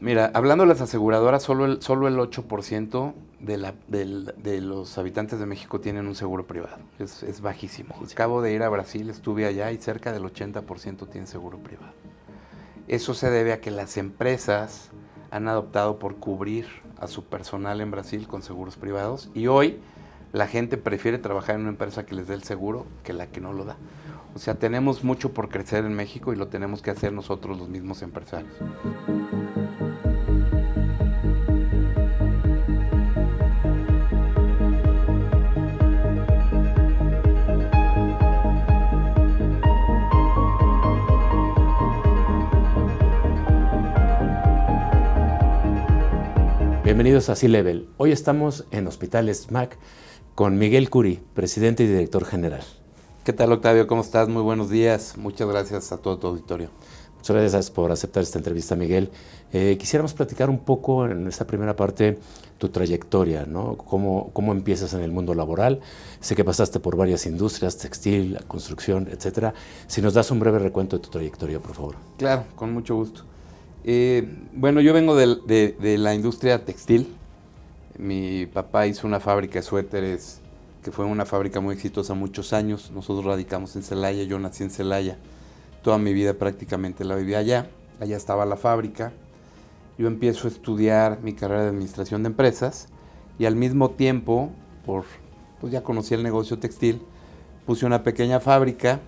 Mira, hablando de las aseguradoras, solo el 8% de los habitantes de México tienen un seguro privado. Es bajísimo. Acabo de ir a Brasil, estuve allá y cerca del 80% tienen seguro privado. Eso se debe a que las empresas han adoptado por cubrir a su personal en Brasil con seguros privados y hoy la gente prefiere trabajar en una empresa que les dé el seguro que la que no lo da. O sea, tenemos mucho por crecer en México y lo tenemos que hacer nosotros los mismos empresarios. Bienvenidos a C-Level. Hoy estamos en Hospital SMAC con Miguel Curi, presidente y director general. ¿Qué tal, Octavio? ¿Cómo estás? Muy buenos días. Muchas gracias a todo tu auditorio. Muchas gracias por aceptar esta entrevista, Miguel. Quisiéramos platicar un poco en esta primera parte tu trayectoria, ¿no? ¿Cómo empiezas en el mundo laboral? Sé que pasaste por varias industrias, textil, construcción, etcétera. Si nos das un breve recuento de tu trayectoria, por favor. Claro, con mucho gusto. Bueno, yo vengo de la industria textil. Mi papá hizo una fábrica de suéteres que fue una fábrica muy exitosa muchos años. Nosotros radicamos en Celaya, yo nací en Celaya. Toda mi vida prácticamente la viví allá. Allá estaba la fábrica. Yo empiezo a estudiar mi carrera de administración de empresas y al mismo tiempo, pues ya conocí el negocio textil, puse una pequeña fábrica.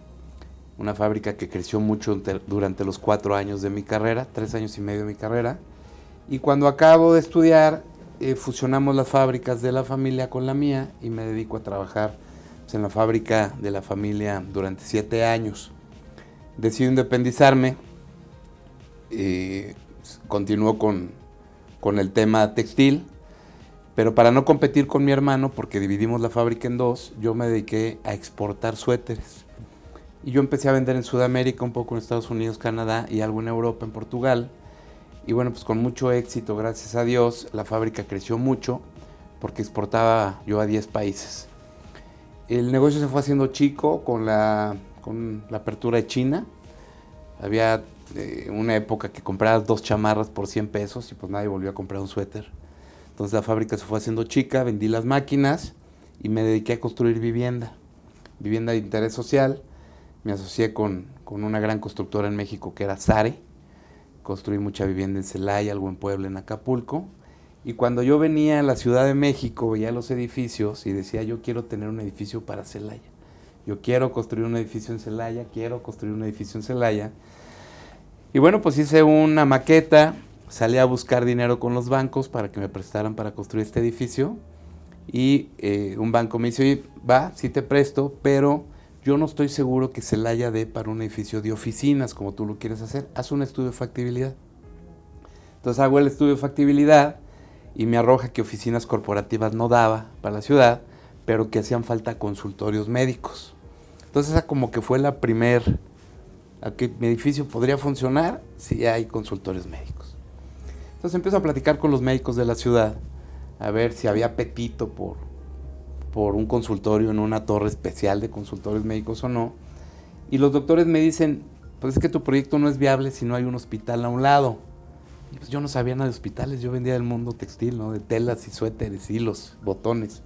Una fábrica que creció mucho durante los 4 años de mi carrera, 3 años y medio de mi carrera. Y cuando acabo de estudiar, fusionamos las fábricas de la familia con la mía y me dedico a trabajar pues, en la fábrica de la familia durante 7 años. Decido independizarme, continúo con el tema textil, pero para no competir con mi hermano, porque dividimos la fábrica en dos, yo me dediqué a exportar suéteres. Y yo empecé a vender en Sudamérica, un poco en Estados Unidos, Canadá y algo en Europa, en Portugal. Y bueno, pues con mucho éxito, gracias a Dios, la fábrica creció mucho porque exportaba yo a 10 países. El negocio se fue haciendo chico con la apertura de China. Había una época que comprabas 2 chamarras por 100 pesos y pues nadie volvió a comprar un suéter. Entonces la fábrica se fue haciendo chica, vendí las máquinas y me dediqué a construir vivienda de interés social. Me asocié con una gran constructora en México que era Sare. Construí mucha vivienda en Celaya, algo en Puebla, en Acapulco. Y cuando yo venía a la Ciudad de México, veía los edificios y decía, yo quiero tener un edificio para Celaya. Yo quiero construir un edificio en Celaya, quiero construir un edificio en Celaya. Y bueno, pues hice una maqueta, salí a buscar dinero con los bancos para que me prestaran para construir este edificio. Y un banco me dice, oye, va, sí te presto, pero yo no estoy seguro que Celaya dé para un edificio de oficinas como tú lo quieres hacer. Haz un estudio de factibilidad. Entonces hago el estudio de factibilidad y me arroja que oficinas corporativas no daba para la ciudad, pero que hacían falta consultorios médicos. Entonces esa como que fue la a que mi edificio podría funcionar si hay consultorios médicos. Entonces empiezo a platicar con los médicos de la ciudad, a ver si había apetito por un consultorio en una torre especial de consultorios médicos o no. Y los doctores me dicen, pues es que tu proyecto no es viable si no hay un hospital a un lado. Y pues yo no sabía nada de hospitales, yo vendía del mundo textil, ¿no? De telas y suéteres, hilos, botones.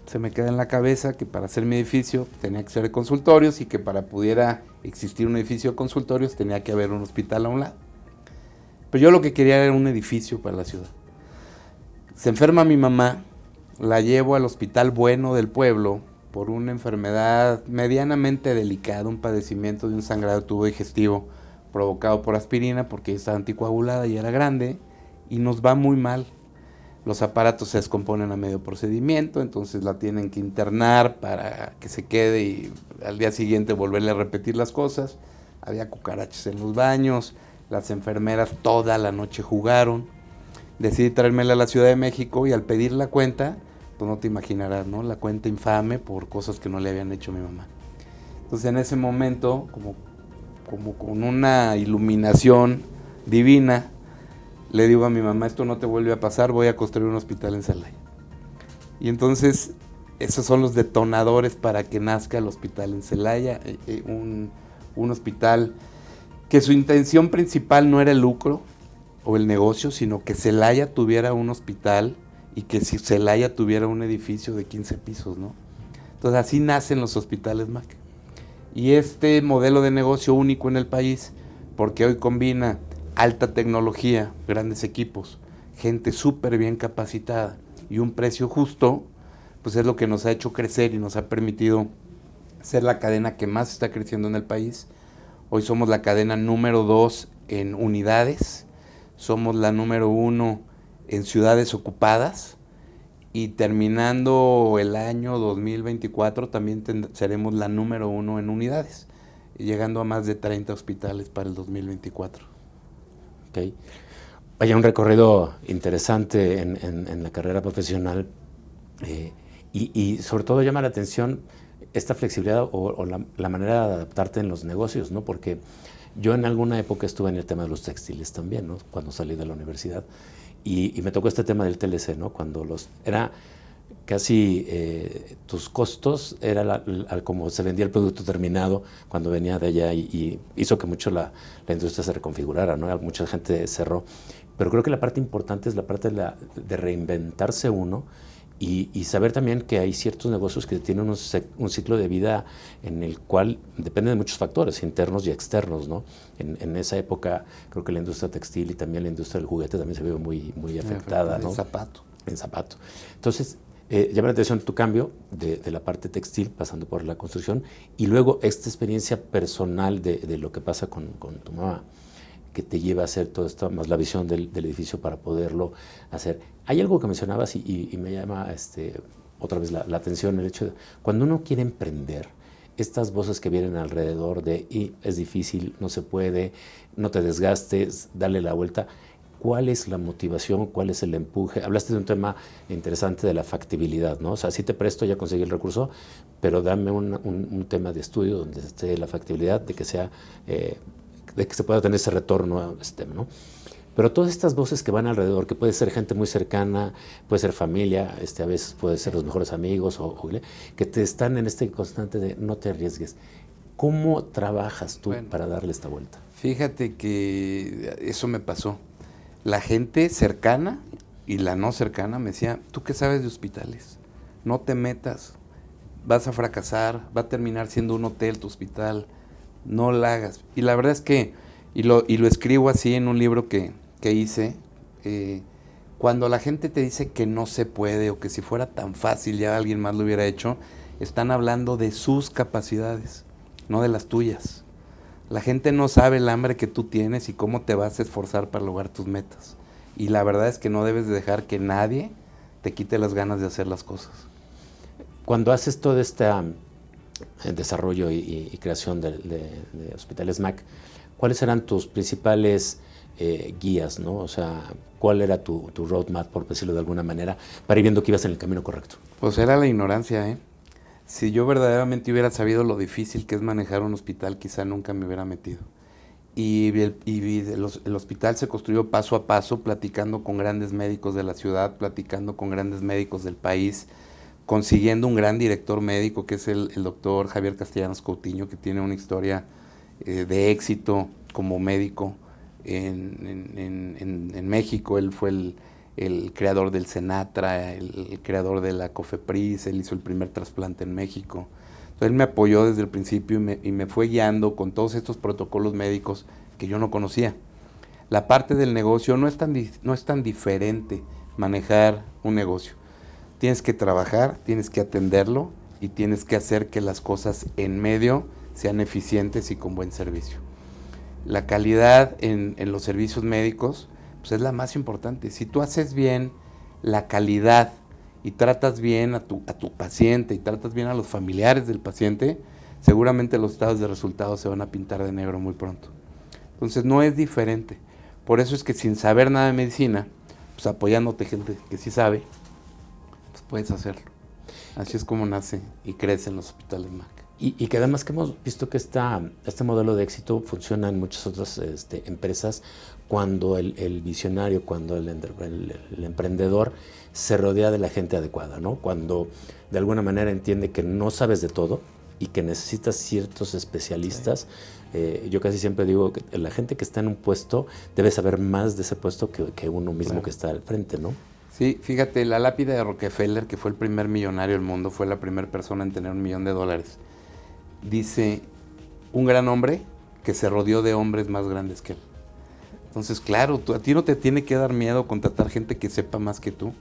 Se me queda en la cabeza que para hacer mi edificio tenía que ser de consultorios y que para pudiera existir un edificio de consultorios tenía que haber un hospital a un lado. Pero yo lo que quería era un edificio para la ciudad. Se enferma mi mamá, la llevo al hospital bueno del pueblo por una enfermedad medianamente delicada, un padecimiento de un sangrado de tubo digestivo provocado por aspirina porque ella estaba anticoagulada y era grande y nos va muy mal. Los aparatos se descomponen a medio procedimiento, entonces la tienen que internar para que se quede y al día siguiente volverle a repetir las cosas. Había cucarachas en los baños, las enfermeras toda la noche jugaron. Decidí traérmela a la Ciudad de México y al pedir la cuenta, pues no te imaginarás, ¿no? La cuenta infame por cosas que no le habían hecho a mi mamá. Entonces en ese momento, como con una iluminación divina, le digo a mi mamá, esto no te vuelve a pasar, voy a construir un hospital en Celaya. Y entonces esos son los detonadores para que nazca el hospital en Celaya, un hospital que su intención principal no era el lucro o el negocio, sino que Celaya tuviera un hospital y que si Celaya tuviera un edificio de 15 pisos, ¿no? Entonces así nacen los hospitales MAC. Y este modelo de negocio único en el país, porque hoy combina alta tecnología, grandes equipos, gente súper bien capacitada y un precio justo, pues es lo que nos ha hecho crecer y nos ha permitido ser la cadena que más está creciendo en el país. Hoy somos la cadena número 2 en unidades, somos la número 1 en ciudades ocupadas y terminando el año 2024 también seremos la número 1 en unidades, llegando a más de 30 hospitales para el 2024. Okay. Vaya, un recorrido interesante en la carrera profesional y sobre todo llama la atención esta flexibilidad o la manera de adaptarte en los negocios, ¿no? Porque yo en alguna época estuve en el tema de los textiles también, ¿no? Cuando salí de la universidad y me tocó este tema del TLC, ¿no? Cuando era casi tus costos era como se vendía el producto terminado cuando venía de allá y hizo que mucho la industria se reconfigurara, ¿no? Mucha gente cerró, pero creo que la parte importante es la parte de reinventarse uno y saber también que hay ciertos negocios que tienen un ciclo de vida en el cual depende de muchos factores internos y externos, ¿no? En esa época creo que la industria textil y también la industria del juguete también se vio muy afectada, ¿no? En zapato. Entonces, llama la atención tu cambio de la parte textil pasando por la construcción y luego esta experiencia personal de lo que pasa con tu mamá, que te lleva a hacer todo esto, más la visión del edificio para poderlo hacer. Hay algo que mencionabas y me llama otra vez la atención, el hecho de cuando uno quiere emprender, estas voces que vienen alrededor de y es difícil, no se puede, no te desgastes, dale la vuelta. ¿Cuál es la motivación? ¿Cuál es el empuje? Hablaste de un tema interesante de la factibilidad, ¿no? O sea, sí te presto, ya conseguí el recurso, pero dame un tema de estudio donde esté la factibilidad de que sea de que se pueda tener ese retorno a este tema, ¿no? Pero todas estas voces que van alrededor, que puede ser gente muy cercana, puede ser familia, a veces puede ser los mejores amigos, que te están en este constante de no te arriesgues. ¿Cómo trabajas tú para darle esta vuelta? Fíjate que eso me pasó. La gente cercana y la no cercana me decía, ¿tú qué sabes de hospitales? No te metas, vas a fracasar, va a terminar siendo un hotel tu hospital, no la hagas. Y la verdad es que, y lo escribo así en un libro que hice, cuando la gente te dice que no se puede o que si fuera tan fácil ya alguien más lo hubiera hecho, están hablando de sus capacidades, no de las tuyas. La gente no sabe el hambre que tú tienes y cómo te vas a esforzar para lograr tus metas. Y la verdad es que no debes de dejar que nadie te quite las ganas de hacer las cosas. Cuando haces todo este desarrollo y creación de Hospitales MAC, ¿cuáles eran tus principales guías, ¿no? O sea, ¿cuál era tu roadmap, por decirlo de alguna manera, para ir viendo que ibas en el camino correcto? Pues era la ignorancia, ¿eh? Si yo verdaderamente hubiera sabido lo difícil que es manejar un hospital, quizá nunca me hubiera metido. Y el hospital se construyó paso a paso, platicando con grandes médicos de la ciudad, platicando con grandes médicos del país, consiguiendo un gran director médico que es el doctor Javier Castellanos Coutinho, que tiene una historia de éxito como médico en México. Él fue el creador del Senatra, el creador de la Cofepris, él hizo el primer trasplante en México. Entonces él me apoyó desde el principio y me fue guiando con todos estos protocolos médicos que yo no conocía. La parte del negocio no es tan diferente manejar un negocio. Tienes que trabajar, tienes que atenderlo y tienes que hacer que las cosas en medio sean eficientes y con buen servicio. La calidad en los servicios médicos pues es la más importante. Si tú haces bien la calidad y tratas bien a tu paciente y tratas bien a los familiares del paciente, seguramente los estados de resultados se van a pintar de negro muy pronto. Entonces no es diferente. Por eso es que sin saber nada de medicina, pues apoyándote gente que sí sabe, pues puedes hacerlo. Así es como nace y crece en los hospitales MAC. Y que además que hemos visto que este modelo de éxito funciona en muchas otras empresas cuando el visionario, cuando el emprendedor se rodea de la gente adecuada, ¿no? Cuando de alguna manera entiende que no sabes de todo, y que necesitas ciertos especialistas. Yo casi siempre digo que la gente que está en un puesto debe saber más de ese puesto que uno mismo, claro, que está al frente, ¿no? Sí, fíjate, la lápida de Rockefeller, que fue el primer millonario del mundo, fue la primera persona en tener $1 millón. Dice, un gran hombre que se rodeó de hombres más grandes que él. Entonces, claro, a ti no te tiene que dar miedo contratar gente que sepa más que tú.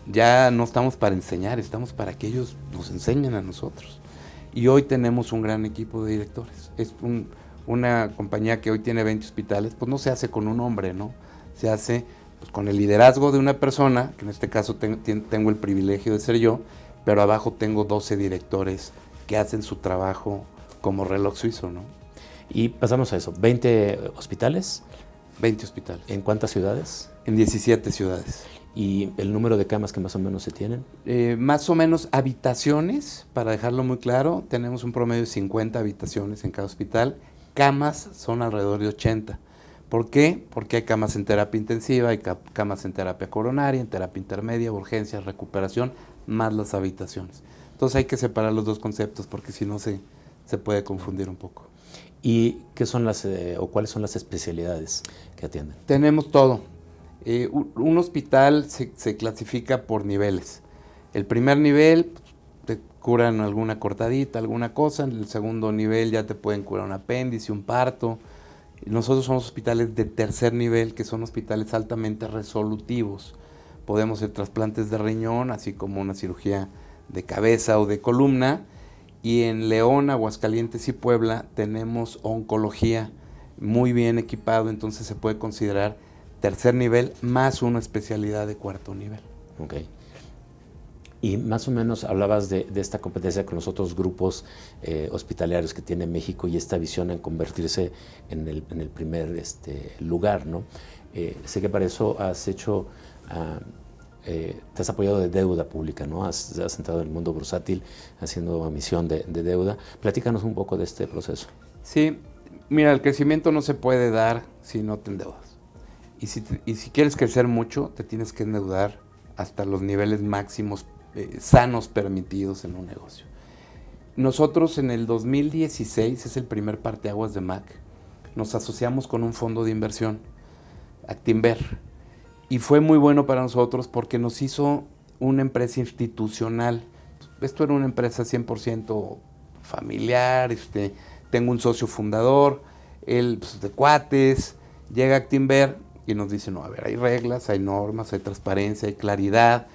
Ya no estamos para enseñar, estamos para que ellos nos enseñen a nosotros. Y hoy tenemos un gran equipo de directores. Es una compañía que hoy tiene 20 hospitales, pues no se hace con un hombre, ¿no? Se hace pues con el liderazgo de una persona, que en este caso tengo el privilegio de ser yo, pero abajo tengo 12 directores que hacen su trabajo como reloj suizo, ¿no? Y pasamos a eso, 20 hospitales. 20 hospitales. ¿En cuántas ciudades? En 17 ciudades. ¿Y el número de camas que más o menos se tienen? Más o menos habitaciones, para dejarlo muy claro, tenemos un promedio de 50 habitaciones en cada hospital. Camas son alrededor de 80. ¿Por qué? Porque hay camas en terapia intensiva, hay camas en terapia coronaria, en terapia intermedia, urgencias, recuperación, más las habitaciones. Entonces hay que separar los dos conceptos porque si no se puede confundir un poco. ¿Y qué son o cuáles son las especialidades que atienden? Tenemos todo. Un hospital se clasifica por niveles. El primer nivel te curan alguna cortadita, alguna cosa. En el segundo nivel ya te pueden curar un apéndice, un parto. Nosotros somos hospitales de tercer nivel, que son hospitales altamente resolutivos. Podemos hacer trasplantes de riñón, así como una cirugía de cabeza o de columna. Y en León, Aguascalientes y Puebla tenemos oncología muy bien equipado, entonces se puede considerar tercer nivel más una especialidad de cuarto nivel. Ok. Y más o menos hablabas de esta competencia con los otros grupos hospitalarios que tiene México y esta visión en convertirse en el primer lugar, ¿no? Sé que para eso has hecho... te has apoyado de deuda pública, ¿no? Has entrado en el mundo bursátil haciendo emisión de deuda. Platícanos un poco de este proceso. Sí, mira, el crecimiento no se puede dar si no te endeudas. Y si quieres crecer mucho, te tienes que endeudar hasta los niveles máximos sanos permitidos en un negocio. Nosotros en el 2016, es el primer parteaguas de MAC, nos asociamos con un fondo de inversión, Actinver. Y fue muy bueno para nosotros porque nos hizo una empresa institucional. Esto era una empresa 100% familiar, tengo un socio fundador, él pues, de cuates, llega Actinver y nos dice, no, a ver, hay reglas, hay normas, hay transparencia, hay claridad,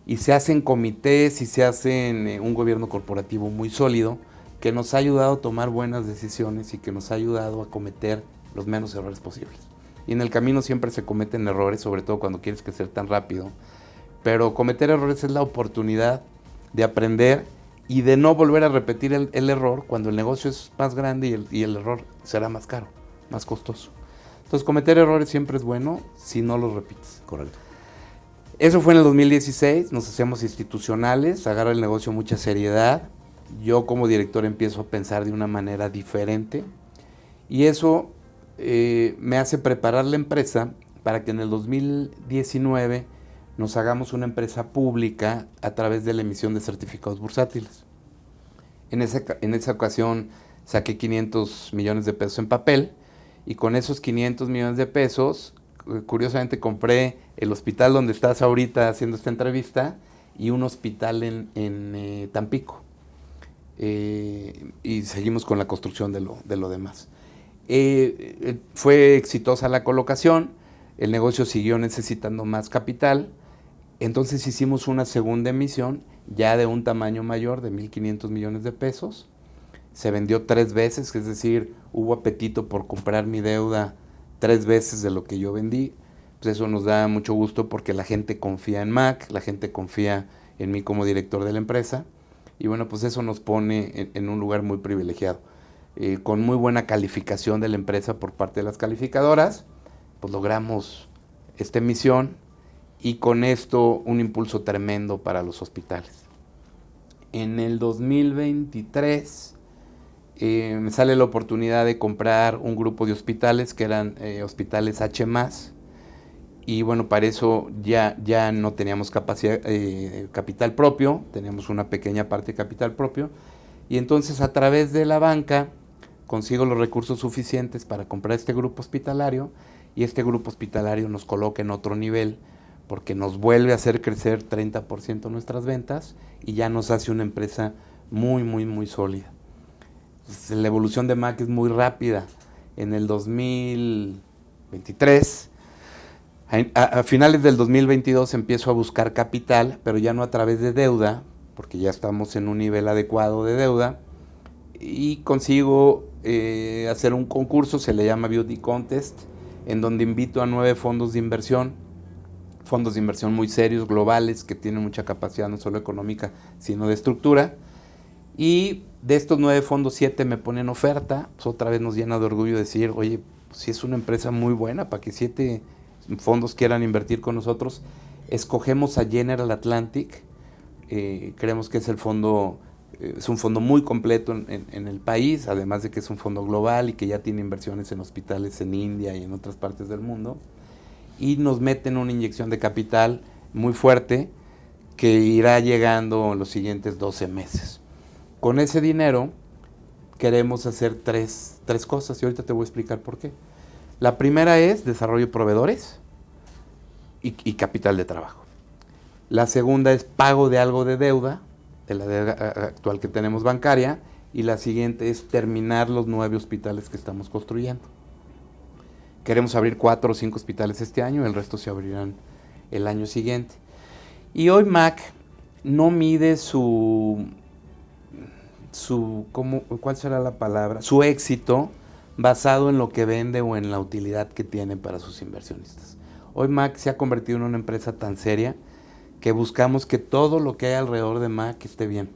y se hacen comités y se hacen un gobierno corporativo muy sólido que nos ha ayudado a tomar buenas decisiones y que nos ha ayudado a cometer los menos errores posibles. Y en el camino siempre se cometen errores, sobre todo cuando quieres crecer tan rápido. Pero cometer errores es la oportunidad de aprender y de no volver a repetir el error cuando el negocio es más grande y el error será más caro, más costoso. Entonces cometer errores siempre es bueno si no los repites. Correcto. Eso fue en el 2016, nos hacemos institucionales, agarra el negocio mucha seriedad. Yo como director empiezo a pensar de una manera diferente y eso me hace preparar la empresa para que en el 2019 nos hagamos una empresa pública a través de la emisión de certificados bursátiles. En esa ocasión saqué 500 millones de pesos en papel y con esos 500 millones de pesos, curiosamente compré el hospital donde estás ahorita haciendo esta entrevista y un hospital en Tampico. Y seguimos con la construcción de lo demás. Fue exitosa la colocación, el negocio siguió necesitando más capital, entonces hicimos una segunda emisión ya de un tamaño mayor de 1,500 millones de pesos, se vendió 3 veces, es decir, hubo apetito por comprar mi deuda 3 veces de lo que yo vendí, pues eso nos da mucho gusto porque la gente confía en MAC, la gente confía en mí como director de la empresa y bueno, pues eso nos pone en un lugar muy privilegiado. Con muy buena calificación de la empresa por parte de las calificadoras, pues logramos esta emisión y con esto un impulso tremendo para los hospitales. En el 2023 me sale la oportunidad de comprar un grupo de hospitales que eran hospitales H+, y bueno, para eso ya no teníamos capital propio, teníamos una pequeña parte de capital propio, Y entonces a través de la banca consigo los recursos suficientes para comprar este grupo hospitalario y este grupo hospitalario nos coloca en otro nivel porque nos vuelve a hacer crecer 30% nuestras ventas y ya nos hace una empresa muy, muy, muy sólida. Entonces, la evolución de Mac es muy rápida. En el 2023, a finales del 2022 empiezo a buscar capital, pero ya no a través de deuda, porque ya estamos en un nivel adecuado de deuda, y consigo hacer un concurso, se le llama Beauty Contest, en donde invito a 9 fondos de inversión muy serios, globales, que tienen mucha capacidad no solo económica, sino de estructura. Y de estos 9 fondos, 7 me ponen oferta. Pues otra vez nos llena de orgullo decir, oye, pues si es una empresa muy buena para que 7 fondos quieran invertir con nosotros. Escogemos a General Atlantic. Creemos que es el fondo, es un fondo muy completo en el país, además de que es un fondo global y que ya tiene inversiones en hospitales en India y en otras partes del mundo. Y nos meten una inyección de capital muy fuerte que irá llegando en los siguientes 12 meses. Con ese dinero queremos hacer tres cosas y ahorita te voy a explicar por qué. La primera es desarrollo de proveedores y capital de trabajo. La segunda es pago de algo de deuda, de la deuda actual que tenemos bancaria, y la siguiente es terminar los 9 hospitales que estamos construyendo. Queremos abrir 4 o 5 hospitales este año, el resto se abrirán el año siguiente. Y hoy Mac no mide ¿cuál será la palabra? Su éxito basado en lo que vende o en la utilidad que tiene para sus inversionistas. Hoy Mac se ha convertido en una empresa tan seria que buscamos que todo lo que hay alrededor de Mac esté bien.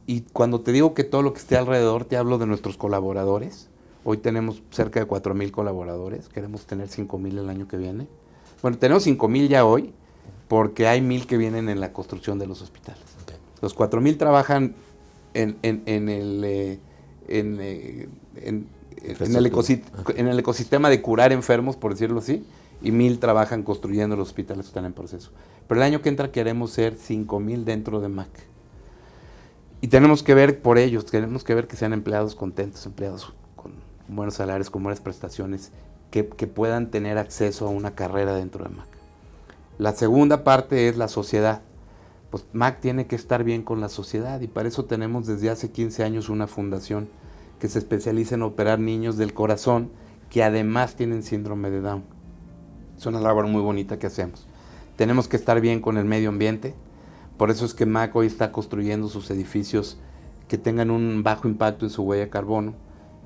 Y cuando te digo que todo lo que esté alrededor, te hablo de nuestros colaboradores. Hoy tenemos cerca de 4,000 colaboradores, queremos tener 5,000 el año que viene. Bueno, tenemos 5,000 ya hoy, porque hay 1,000 que vienen en la construcción de los hospitales. Okay. Los 4,000 trabajan en el ecosistema de curar enfermos, por decirlo así, y 1,000 trabajan construyendo los hospitales que están en proceso. Pero el año que entra queremos ser 5,000 dentro de Mac. Y tenemos que ver por ellos, tenemos que ver que sean empleados contentos, empleados con buenos salarios, con buenas prestaciones, que puedan tener acceso a una carrera dentro de Mac. La segunda parte es la sociedad. Pues Mac tiene que estar bien con la sociedad y para eso tenemos desde hace 15 años una fundación que se especializa en operar niños del corazón que además tienen síndrome de Down. Es una labor muy bonita que hacemos. Tenemos que estar bien con el medio ambiente, por eso es que Mac hoy está construyendo sus edificios que tengan un bajo impacto en su huella de carbono.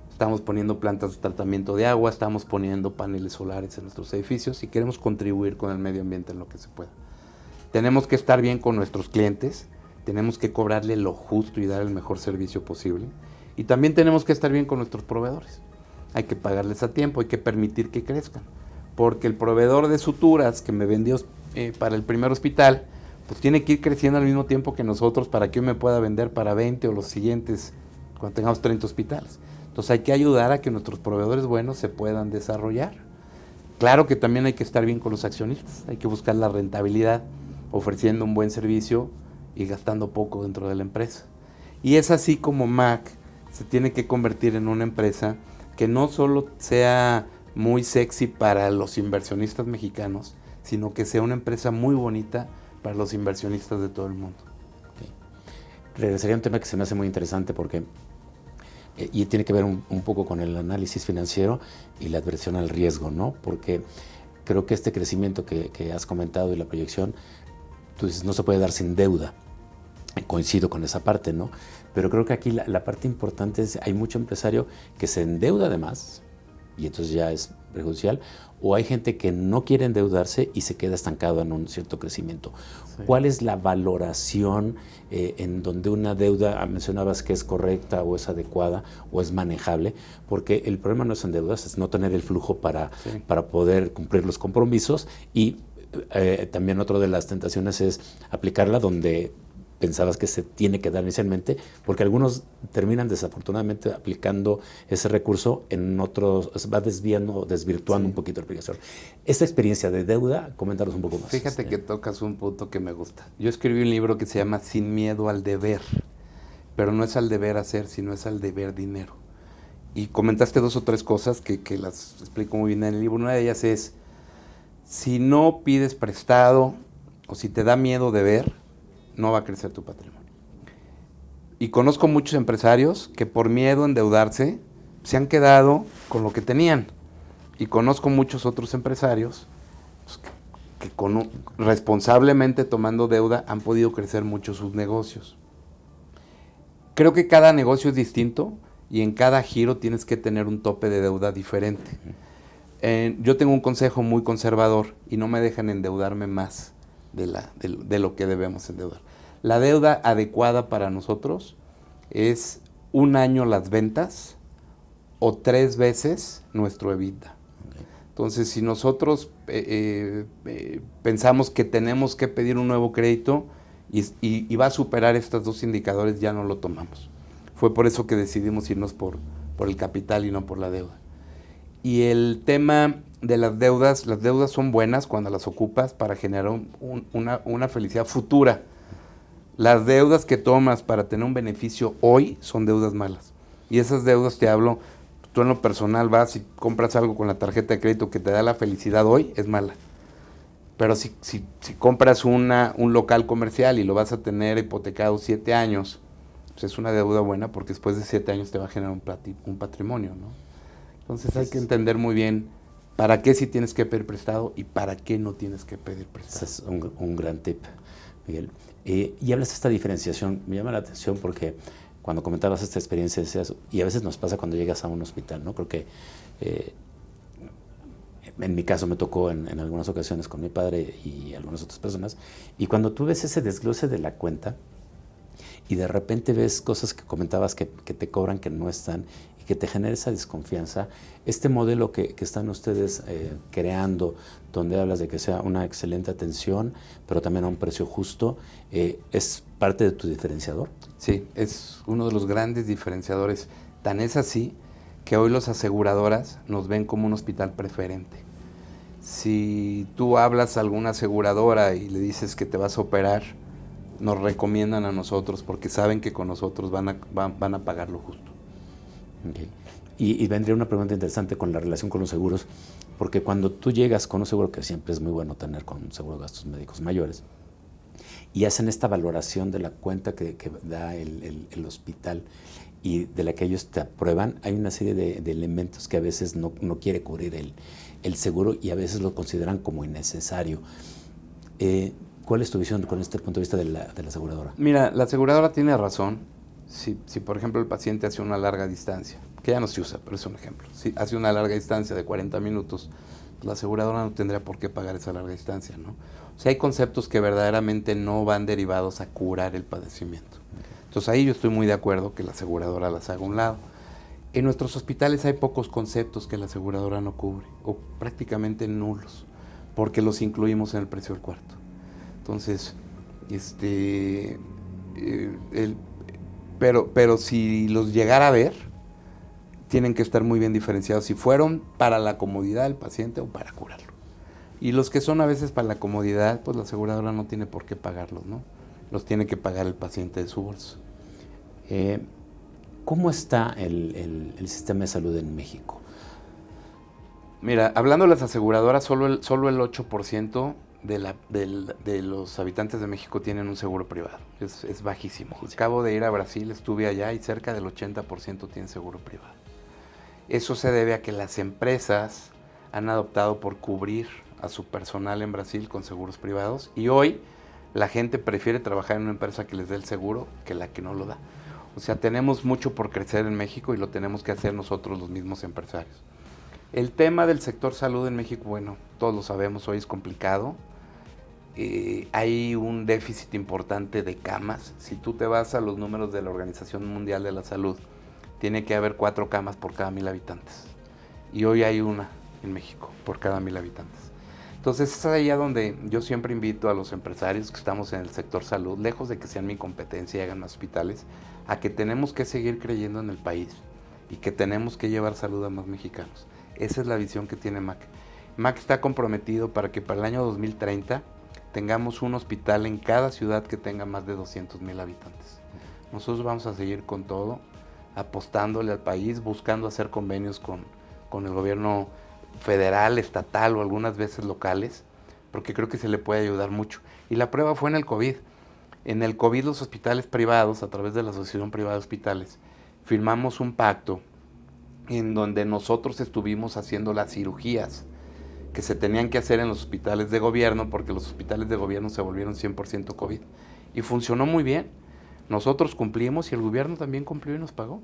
Estamos poniendo plantas de tratamiento de agua, estamos poniendo paneles solares en nuestros edificios y queremos contribuir con el medio ambiente en lo que se pueda. Tenemos que estar bien con nuestros clientes, tenemos que cobrarle lo justo y dar el mejor servicio posible. Y también tenemos que estar bien con nuestros proveedores. Hay que pagarles a tiempo, hay que permitir que crezcan. Porque el proveedor de suturas que me vendió para el primer hospital, pues tiene que ir creciendo al mismo tiempo que nosotros para que yo me pueda vender para 20 o los siguientes, cuando tengamos 30 hospitales. Entonces hay que ayudar a que nuestros proveedores buenos se puedan desarrollar. Claro que también hay que estar bien con los accionistas, hay que buscar la rentabilidad, ofreciendo un buen servicio y gastando poco dentro de la empresa. Y es así como Mac se tiene que convertir en una empresa que no solo sea muy sexy para los inversionistas mexicanos, sino que sea una empresa muy bonita para los inversionistas de todo el mundo. Okay. Regresaría a un tema que se me hace muy interesante porque y tiene que ver un poco con el análisis financiero y la adversión al riesgo, ¿no? Porque creo que este crecimiento que has comentado y la proyección, tú dices, no se puede dar sin deuda. Coincido con esa parte, ¿no? Pero creo que aquí la parte importante es, hay mucho empresario que se endeuda además, y entonces ya es perjudicial, o hay gente que no quiere endeudarse y se queda estancado en un cierto crecimiento. Sí. ¿Cuál es la valoración en donde una deuda, mencionabas que es correcta o es adecuada o es manejable? Porque el problema no es endeudarse, es no tener el flujo para poder cumplir los compromisos y también otra de las tentaciones es aplicarla donde pensabas que se tiene que dar inicialmente, porque algunos terminan desafortunadamente aplicando ese recurso en otros, va desvirtuando un poquito la aplicación. Esta experiencia de deuda, coméntanos un poco más. Fíjate que tocas un punto que me gusta. Yo escribí un libro que se llama Sin miedo al deber, pero no es al deber hacer, sino es al deber dinero. Y comentaste 2 o 3 cosas que las explico muy bien en el libro. Una de ellas es, si no pides prestado o si te da miedo deber, no va a crecer tu patrimonio. Y conozco muchos empresarios que por miedo a endeudarse se han quedado con lo que tenían. Y conozco muchos otros empresarios pues, que responsablemente tomando deuda han podido crecer mucho sus negocios. Creo que cada negocio es distinto y en cada giro tienes que tener un tope de deuda diferente. Yo tengo un consejo muy conservador y no me dejan endeudarme más de lo que debemos endeudar. La deuda adecuada para nosotros es 1 año las ventas o 3 veces nuestro EBITDA. Entonces, si nosotros pensamos que tenemos que pedir un nuevo crédito y va a superar estos 2 indicadores, ya no lo tomamos. Fue por eso que decidimos irnos por el capital y no por la deuda. Y el tema de las deudas son buenas cuando las ocupas para generar una felicidad futura. Las deudas que tomas para tener un beneficio hoy son deudas malas. Y esas deudas, te hablo, tú en lo personal vas y compras algo con la tarjeta de crédito que te da la felicidad hoy, es mala. Pero si compras un local comercial y lo vas a tener hipotecado 7 años, pues es una deuda buena porque después de 7 años te va a generar un patrimonio, ¿no? Entonces hay que entender muy bien para qué sí tienes que pedir prestado y para qué no tienes que pedir prestado. Ese es un gran tip, Miguel. Y hablas de esta diferenciación, me llama la atención porque cuando comentabas esta experiencia decías, y a veces nos pasa cuando llegas a un hospital, ¿no? Creo que en mi caso me tocó en algunas ocasiones con mi padre y algunas otras personas, y cuando tú ves ese desglose de la cuenta y de repente ves cosas que comentabas que te cobran que no están y que te genera esa desconfianza, este modelo que están ustedes creando, donde hablas de que sea una excelente atención, pero también a un precio justo, ¿es parte de tu diferenciador? Sí, es uno de los grandes diferenciadores. Tan es así que hoy las aseguradoras nos ven como un hospital preferente. Si tú hablas a alguna aseguradora y le dices que te vas a operar, nos recomiendan a nosotros porque saben que con nosotros van a pagar lo justo. Okay. Y vendría una pregunta interesante con la relación con los seguros, porque cuando tú llegas con un seguro, que siempre es muy bueno tener con un seguro de gastos médicos mayores, y hacen esta valoración de la cuenta que da el hospital y de la que ellos te aprueban, hay una serie de elementos que a veces no quiere cubrir el seguro y a veces lo consideran como innecesario. ¿Cuál es tu visión con este punto de vista de la aseguradora? Mira, la aseguradora tiene razón. Si por ejemplo el paciente hace una larga distancia, que ya no se usa, pero es un ejemplo, si hace una larga distancia de 40 minutos, la aseguradora no tendría por qué pagar esa larga distancia, ¿no? O sea, hay conceptos que verdaderamente no van derivados a curar el padecimiento. Entonces ahí yo estoy muy de acuerdo que la aseguradora las haga a un lado. En nuestros hospitales hay pocos conceptos que la aseguradora no cubre, o prácticamente nulos, porque los incluimos en el precio del cuarto. Entonces, pero si los llegara a ver, tienen que estar muy bien diferenciados si fueron para la comodidad del paciente o para curarlo. Y los que son a veces para la comodidad, pues la aseguradora no tiene por qué pagarlos, ¿no? Los tiene que pagar el paciente de su bolso. ¿Cómo está el sistema de salud en México? Mira, hablando de las aseguradoras, solo el 8% de los habitantes de México tienen un seguro privado. Es bajísimo. Acabo de ir a Brasil, estuve allá y cerca del 80% tienen seguro privado. Eso se debe a que las empresas han adoptado por cubrir a su personal en Brasil con seguros privados y hoy la gente prefiere trabajar en una empresa que les dé el seguro que la que no lo da. O sea, tenemos mucho por crecer en México y lo tenemos que hacer nosotros los mismos empresarios. El tema del sector salud en México, bueno, todos lo sabemos, hoy es complicado. Hay un déficit importante de camas. Si tú te vas a los números de la Organización Mundial de la Salud, tiene que haber 4 camas por cada 1000 habitantes. Y hoy hay una en México por cada 1000 habitantes. Entonces es allá donde yo siempre invito a los empresarios que estamos en el sector salud, lejos de que sean mi competencia y hagan hospitales, a que tenemos que seguir creyendo en el país y que tenemos que llevar salud a más mexicanos. Esa es la visión que tiene MAC. MAC está comprometido para que para el año 2030 tengamos un hospital en cada ciudad que tenga más de 200,000 habitantes. Nosotros vamos a seguir con todo, apostándole al país, buscando hacer convenios con el gobierno federal, estatal o algunas veces locales, porque creo que se le puede ayudar mucho. Y la prueba fue en el COVID. En el COVID los hospitales privados, a través de la Asociación Privada de Hospitales, firmamos un pacto en donde nosotros estuvimos haciendo las cirugías que se tenían que hacer en los hospitales de gobierno, porque los hospitales de gobierno se volvieron 100% COVID. Y funcionó muy bien. Nosotros cumplimos y el gobierno también cumplió y nos pagó.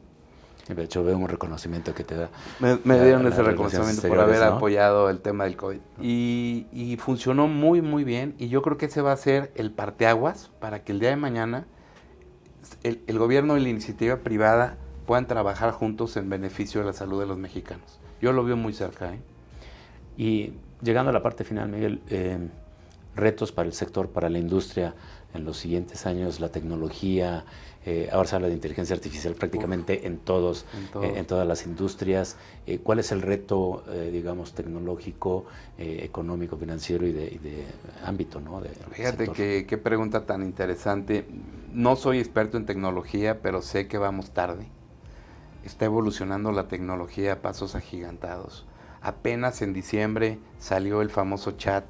De hecho, veo un reconocimiento que te da. Me dieron ese reconocimiento por haber, ¿no?, apoyado el tema del COVID. Y funcionó muy, muy bien. Y yo creo que ese va a ser el parteaguas para que el día de mañana el gobierno y la iniciativa privada puedan trabajar juntos en beneficio de la salud de los mexicanos. Yo lo veo muy cerca, ¿eh? Y llegando a la parte final, Miguel, retos para el sector, para la industria en los siguientes años, la tecnología, ahora se habla de inteligencia artificial prácticamente en todas las industrias. ¿Cuál es el reto, digamos, tecnológico, económico, financiero y de ámbito, ¿no? Fíjate qué pregunta tan interesante. No soy experto en tecnología, pero sé que vamos tarde. Está evolucionando la tecnología a pasos agigantados. Apenas en diciembre salió el famoso chat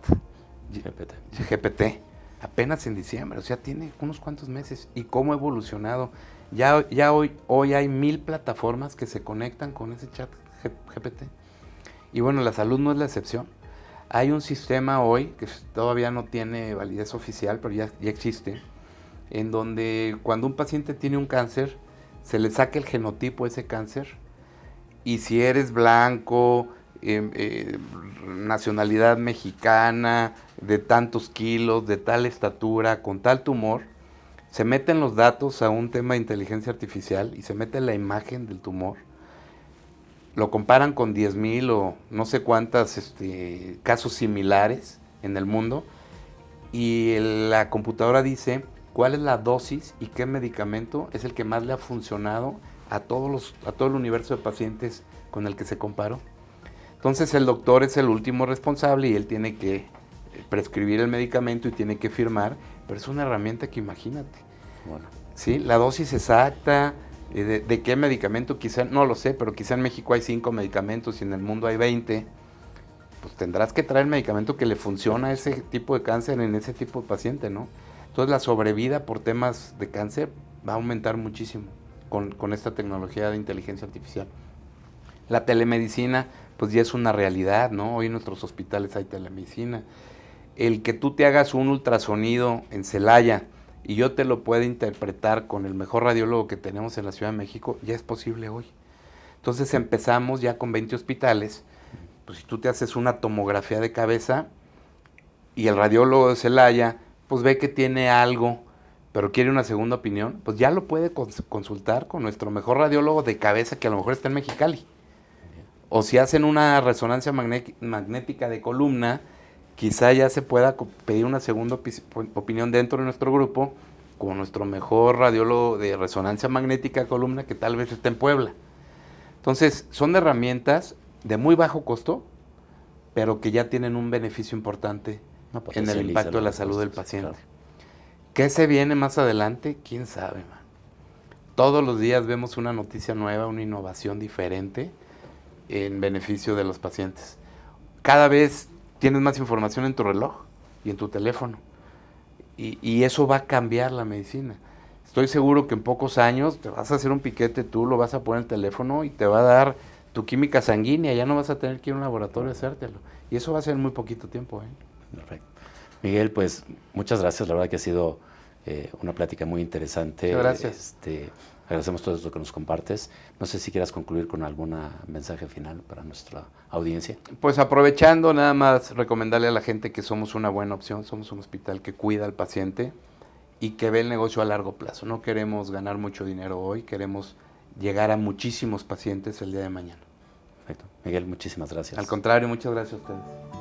GPT. Apenas en diciembre, o sea, tiene unos cuantos meses. ¿Y cómo ha evolucionado? Ya hoy hay 1000 plataformas que se conectan con ese chat GPT. Y bueno, la salud no es la excepción. Hay un sistema hoy, que todavía no tiene validez oficial, pero ya existe, en donde cuando un paciente tiene un cáncer, se le saca el genotipo de ese cáncer, y si eres blanco, nacionalidad mexicana, de tantos kilos, de tal estatura, con tal tumor, se meten los datos a un tema de inteligencia artificial y se mete la imagen del tumor, lo comparan con 10,000 o no sé cuántos casos similares en el mundo, y la computadora dice cuál es la dosis y qué medicamento es el que más le ha funcionado a todo el universo de pacientes con el que se comparó. Entonces el doctor es el último responsable y él tiene que prescribir el medicamento y tiene que firmar, pero es una herramienta que imagínate. Bueno. ¿Sí? La dosis exacta, de qué medicamento, quizá, no lo sé, pero quizá en México hay 5 medicamentos y en el mundo hay 20, pues tendrás que traer el medicamento que le funciona a ese tipo de cáncer en ese tipo de paciente, ¿no? Entonces la sobrevida por temas de cáncer va a aumentar muchísimo con esta tecnología de inteligencia artificial. La telemedicina, pues ya es una realidad, ¿no? Hoy en nuestros hospitales hay telemedicina. El que tú te hagas un ultrasonido en Celaya y yo te lo pueda interpretar con el mejor radiólogo que tenemos en la Ciudad de México, ya es posible hoy. Entonces empezamos ya con 20 hospitales. Pues si tú te haces una tomografía de cabeza y el radiólogo de Celaya pues ve que tiene algo, pero quiere una segunda opinión, pues ya lo puede consultar con nuestro mejor radiólogo de cabeza, que a lo mejor está en Mexicali. O si hacen una resonancia magnética de columna, quizá ya se pueda pedir una segunda opinión dentro de nuestro grupo con nuestro mejor radiólogo de resonancia magnética de columna, que tal vez esté en Puebla. Entonces, son herramientas de muy bajo costo, pero que ya tienen un beneficio importante en el impacto de la salud del paciente. Claro. ¿Qué se viene más adelante? ¿Quién sabe, man? Todos los días vemos una noticia nueva, una innovación diferente en beneficio de los pacientes. Cada vez tienes más información en tu reloj y en tu teléfono. Y eso va a cambiar la medicina. Estoy seguro que en pocos años te vas a hacer un piquete, tú lo vas a poner en el teléfono y te va a dar tu química sanguínea, ya no vas a tener que ir a un laboratorio a hacértelo. Y eso va a ser en muy poquito tiempo, ¿eh? Perfecto. Miguel, pues muchas gracias, la verdad que ha sido una plática muy interesante. Muchas gracias. Agradecemos todo esto que nos compartes. No sé si quieras concluir con algún mensaje final para nuestra audiencia. Pues aprovechando, nada más recomendarle a la gente que somos una buena opción, somos un hospital que cuida al paciente y que ve el negocio a largo plazo. No queremos ganar mucho dinero hoy, queremos llegar a muchísimos pacientes el día de mañana. Perfecto. Miguel, muchísimas gracias. Al contrario, muchas gracias a ustedes.